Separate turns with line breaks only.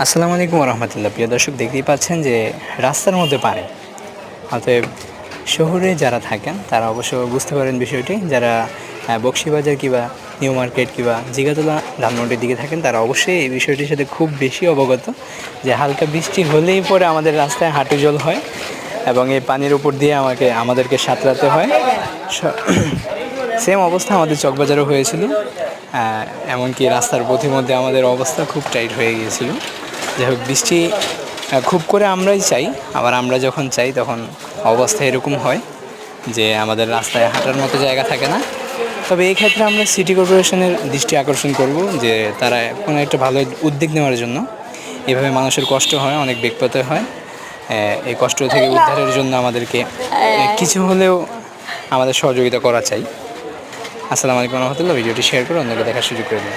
আসসালামু আলাইকুম রহমতুল্লাহ। প্রিয় দর্শক, দেখতেই পাচ্ছেন যে রাস্তার মধ্যে পানি। অতএব শহরে যারা থাকেন তারা অবশ্য বুঝতে পারেন বিষয়টি। যারা বকশীবাজার কিংবা নিউ মার্কেট কিংবা জিগাতলা ধানমন্ডির দিকে থাকেন তারা অবশ্যই এই বিষয়টির সাথে খুব বেশি অবগত যে হালকা বৃষ্টি হলেই পরে আমাদের রাস্তায় হাঁটু জল হয় এবং এই পানির উপর দিয়ে আমাদেরকে সাঁতরাতে হয়। সেম অবস্থা আমাদের চকবাজারও হয়েছিল। এমনকি রাস্তার পথিমধ্যে আমাদের অবস্থা খুব টাইট হয়ে গিয়েছিল। যাই হোক, বৃষ্টি খুব করে আমরাই চাই, আবার আমরা যখন চাই তখন অবস্থা এরকম হয় যে আমাদের রাস্তায় হাঁটার মতো জায়গা থাকে না। তবে এই ক্ষেত্রে আমরা সিটি কর্পোরেশনের দৃষ্টি আকর্ষণ করব যে তারা কোনো একটা ভালো উদ্যোগ নেওয়ার জন্য। এভাবে মানুষের কষ্ট হয়, অনেক বেগপথে হয়। এই কষ্ট থেকে উদ্ধারের জন্য আমাদেরকে কিছু হলেও আমাদের সহযোগিতা করা চাই। আসসালামু আলাইকুম রহমতুল্লাহ। ভিডিওটি শেয়ার করে অন্যকে দেখার সুযোগ করে দিন।